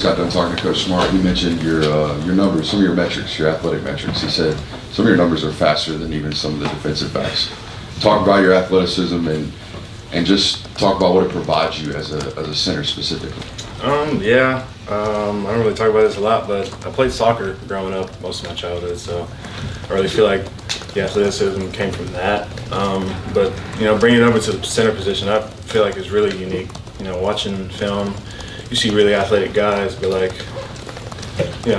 got done talking to Coach Smart, he mentioned your numbers, some of your metrics, your athletic metrics. He said some of your numbers are faster than even some of the defensive backs. Talk about your athleticism and just talk about what it provides you as a center specifically. I don't really talk about this a lot, but I played soccer growing up most of my childhood, so I really feel like the athleticism came from that. But bringing it over to the center position, I feel like it's really unique. Watching film, you see really athletic guys, but I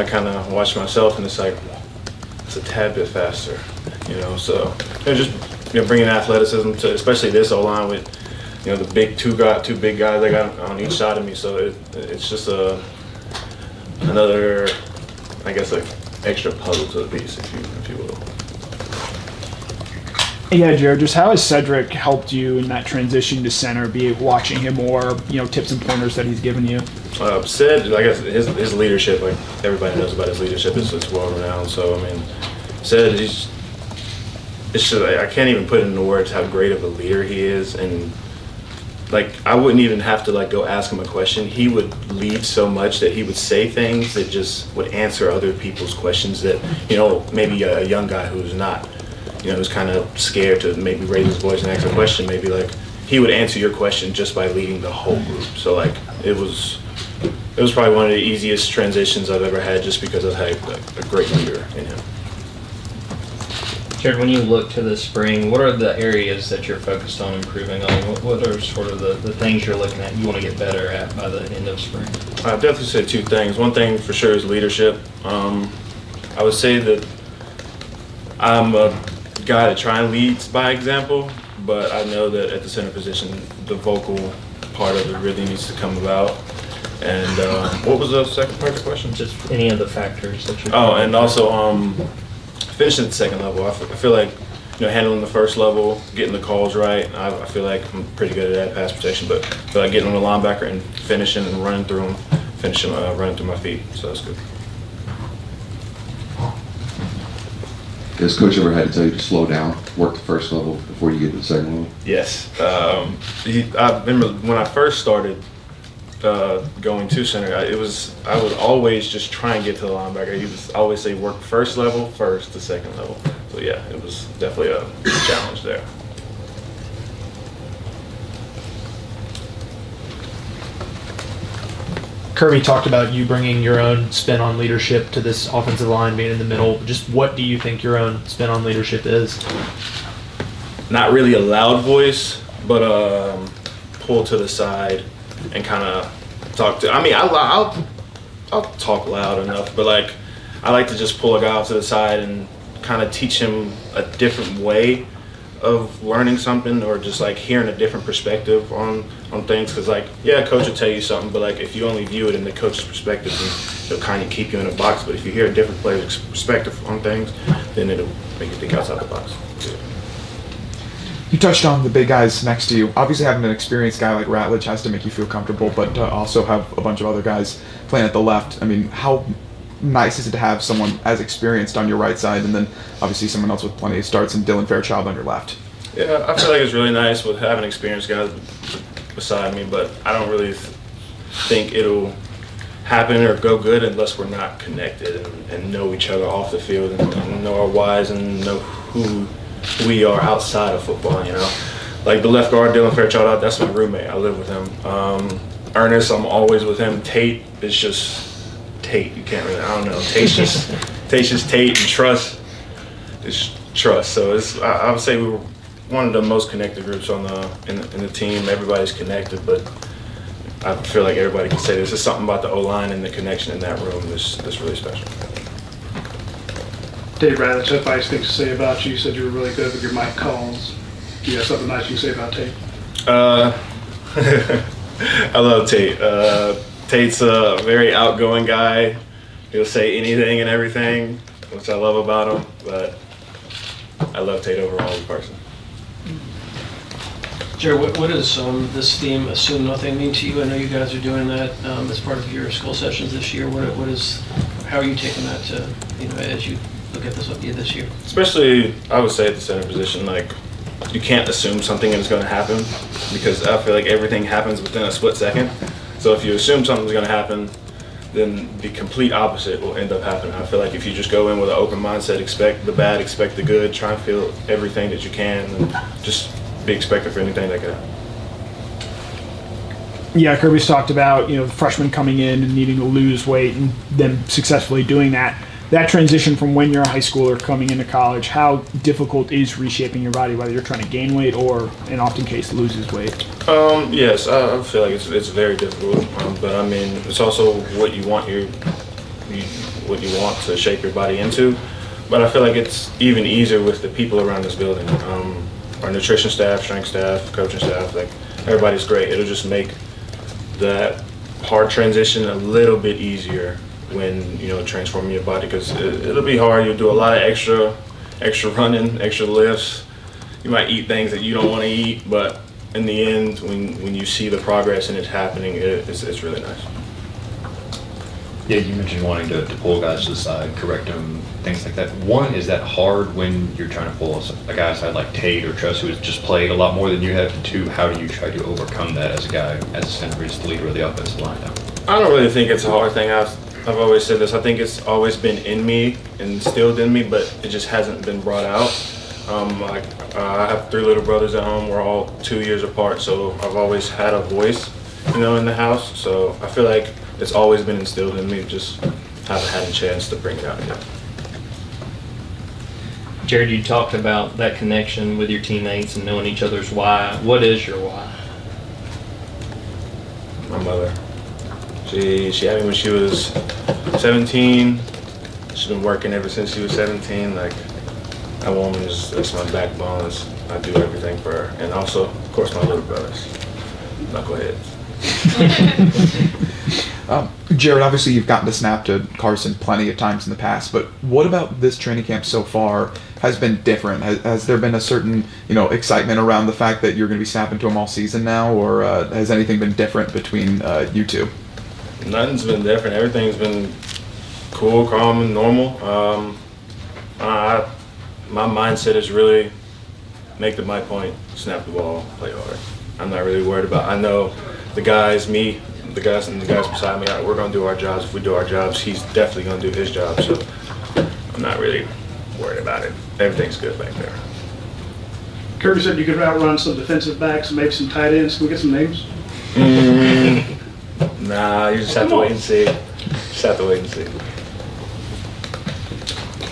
kind of watch myself and it's like it's a tad bit faster. So just bringing athleticism to especially this O line with the two big guys I got on each side of me. So it's just another, I guess, like extra puzzle to the piece, if you will. Yeah, Jared, just how has Cedric helped you in that transition to center, be it watching him or, tips and pointers that he's given you? Ced, I guess his leadership, like everybody knows about his leadership, it's well renowned. So, Ced, it's just, I can't even put into words how great of a leader he is. And I wouldn't even have to go ask him a question. He would lead so much that he would say things that just would answer other people's questions that, maybe a young guy who's not, who's kind of scared to maybe raise his voice and ask a question, maybe he would answer your question just by leading the whole group. So it was probably one of the easiest transitions I've ever had just because I've had a great leader in him. Jared, when you look to the spring, what are the areas that you're focused on improving on? What are sort of the things you're looking at you want to get better at by the end of spring? I'd definitely say two things. One thing for sure is leadership. I would say that I'm a guy to try and lead by example, but I know that at the center position, the vocal part of it really needs to come about. And what was the second part of the question? Just any of the factors that you're and also finishing at the second level. I feel like handling the first level, getting the calls right. I feel like I'm pretty good at that, pass protection, but I feel like getting on the linebacker and finishing and running through them, running through my feet. So that's good. Has Coach ever had to tell you to slow down, work the first level before you get to the second level? Yes. I remember when I first started going to center, I would always just try and get to the linebacker. He would always say work first level first to second level. So yeah, it was definitely a challenge there. Kirby talked about you bringing your own spin on leadership to this offensive line, being in the middle. Just what do you think your own spin on leadership is? Not really a loud voice, but pull to the side and kind of talk to. I'll talk loud enough, but I like to just pull a guy off to the side and kind of teach him a different way of learning something, or just hearing a different perspective on things. Because coach will tell you something, but if you only view it in the coach's perspective, then it'll kind of keep you in a box. But if you hear a different player's perspective on things, then it'll make you think outside the box. You touched on the big guys next to you. Obviously, having an experienced guy like Ratledge has to make you feel comfortable, but to also have a bunch of other guys playing at the left. How nice is it to have someone as experienced on your right side, and then obviously someone else with plenty of starts and Dylan Fairchild on your left? Yeah, I feel like it's really nice with having experienced guys beside me, but I don't really think it'll happen or go good unless we're not connected and know each other off the field and know our whys and know who we are outside of football. The left guard, Dylan Fairchild, that's my roommate. I live with him. Ernest, I'm always with him. Tate is just Tate. You can't really, I don't know. Tate's just Tate, and Trust is Trust. So I would say we were one of the most connected groups in the team. Everybody's connected, but I feel like everybody can say this is something about the O-line and the connection in that room that's really special. Dave Ratledge had nice things to say about you. You said you were really good with your mic calls. Do you have something nice you can say about Tate? I love Tate. Tate's a very outgoing guy. He'll say anything and everything, which I love about him, but I love Tate overall as a person. Jared, what does this theme, Assume Nothing, mean to you? I know you guys are doing that as part of your school sessions this year. How are you taking that to, as you look at this year? Especially, I would say at the center position, you can't assume something is going to happen, because I feel like everything happens within a split second. So if you assume something's going to happen, then the complete opposite will end up happening. I feel like if you just go in with an open mindset, expect the bad, expect the good, try and feel everything that you can, and just be expected for anything that could happen. Yeah, Kirby's talked about, the freshmen coming in and needing to lose weight and them successfully doing that. That transition from when you're a high schooler coming into college, how difficult is reshaping your body, whether you're trying to gain weight or, in often case, loses weight? Yes, I feel like it's very difficult, but I mean, it's also what you want what you want to shape your body into. But I feel like it's even easier with the people around this building. Our nutrition staff, strength staff, coaching staff, like everybody's great. It'll just make that hard transition a little bit easier when transforming your body, because it'll be hard. You'll do a lot of extra running, extra lifts. You might eat things that you don't want to eat, but in the end, when you see the progress and it's happening, it's really nice. Yeah, you mentioned wanting to pull guys to the side, correct them, things like that. One, is that hard when you're trying to pull a guy aside like Tate or Tress, who has just played a lot more than you have? And two, how do you try to overcome that as a guy, as a center, who's the leader of the offensive line now? I don't really think it's a hard thing. I've always said this. I think it's always been in me and instilled in me, but it just hasn't been brought out. I have 3 little brothers at home. We're all 2 years apart, so I've always had a voice, in the house. So I feel like it's always been instilled in me. Just haven't had a chance to bring it out yet. Jared, you talked about that connection with your teammates and knowing each other's why. What is your why? My mother. She had me when she was 17. She's been working ever since she was 17. Like, that woman that's my backbone. I do everything for her. And also, of course, my little brothers. Knuckleheads. Jared, obviously you've gotten to snap to Carson plenty of times in the past, but what about this training camp so far has been different? Has there been a certain, excitement around the fact that you're going to be snapping to him all season now, or has anything been different between you two? Nothing's been different. Everything's been cool, calm, and normal. My mindset is really make the my point, snap the ball, play hard. I'm not really worried about. I know the guys, me, the guys beside me. We're gonna do our jobs. If we do our jobs, he's definitely gonna do his job. So I'm not really worried about it. Everything's good back there. Kirby said you could outrun some defensive backs, maybe some tight ends. Can we get some names? Nah, you just have to wait and see. Just have to wait and see.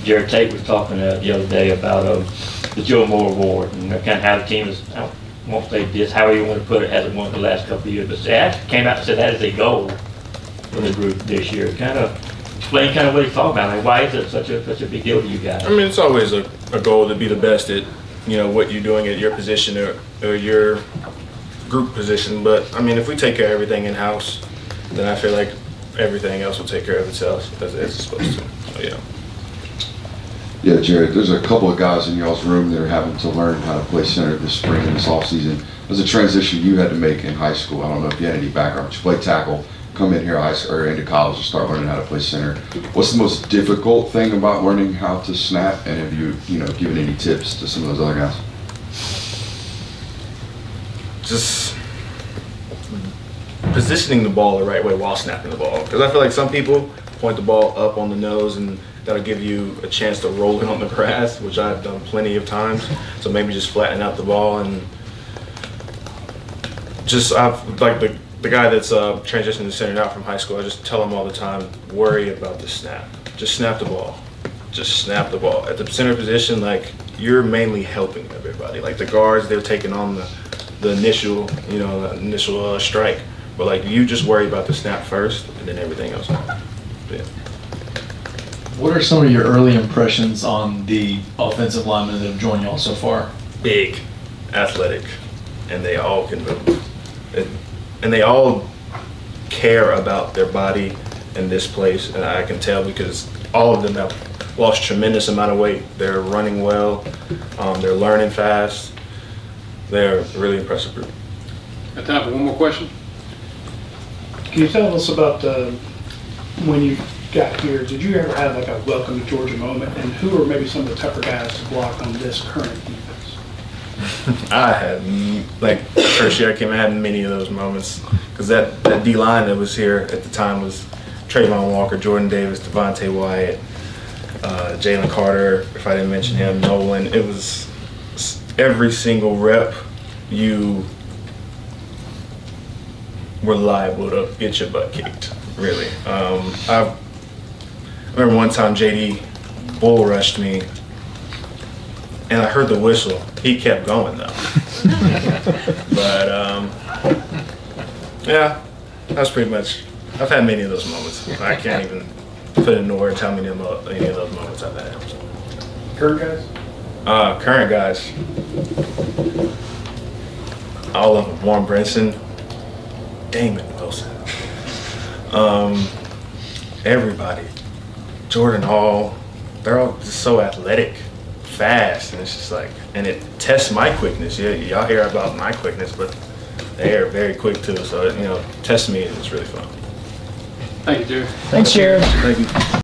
Jared Tate was talking the other day about the Joe Moore Award and kind of how the team is, I won't say this, however you want to put it, hasn't won the last couple of years, but they actually came out and said that is a goal for the group this year. Kind of explain kind of what he thought about it. Why is it such a big deal to you guys? I mean, it's always a goal to be the best at, what you're doing at your position or your group position. But, I mean, if we take care of everything in-house, then I feel like everything else will take care of itself as it's supposed to. So, yeah. Yeah, Jared, there's a couple of guys in y'all's room that are having to learn how to play center this spring and this offseason. There's a transition you had to make in high school. I don't know if you had any background, but you played tackle, come in here or into college and start learning how to play center. What's the most difficult thing about learning how to snap, and have you, given any tips to some of those other guys? Just positioning the ball the right way while snapping the ball. Because I feel like some people point the ball up on the nose and that'll give you a chance to roll it on the grass, which I've done plenty of times. So maybe just flatten out the ball and just, I've like the guy that's transitioning to center now from high school, I just tell him all the time, worry about the snap. Just snap the ball. Just snap the ball. At the center position, like, you're mainly helping everybody. Like the guards, they're taking on the initial, strike. But like, you just worry about the snap first and then everything else. Yeah. What are some of your early impressions on the offensive linemen that have joined y'all so far? Big, athletic, and they all can move. And they all care about their body in this place, and I can tell because all of them have lost tremendous amount of weight. They're running well, they're learning fast. They're a really impressive group. Got time for one more question? Can you tell us about when you got here, did you ever have like a welcome to Georgia moment, and who are maybe some of the tougher guys to block on this current defense? I had, like, first year I came, I had many of those moments because that D line that was here at the time was Trayvon Walker, Jordan Davis, Devontae Wyatt, Jalen Carter, if I didn't mention him, Nolan. It was every single rep you were liable to get your butt kicked, really. I remember one time JD bull rushed me and I heard the whistle. He kept going though. But yeah, that's pretty much, I've had many of those moments. I can't even put into words how many of those moments I've had. Current guys? Current guys, all of them. Warren Brinson, Damon Wilson, everybody. Jordan Hall, they're all just so athletic, fast, and it's just like, and it tests my quickness. Yeah, y'all hear about my quickness, but they are very quick too. So testing me is really fun. Thank you, Jerry. Thanks, Jared. Thank you.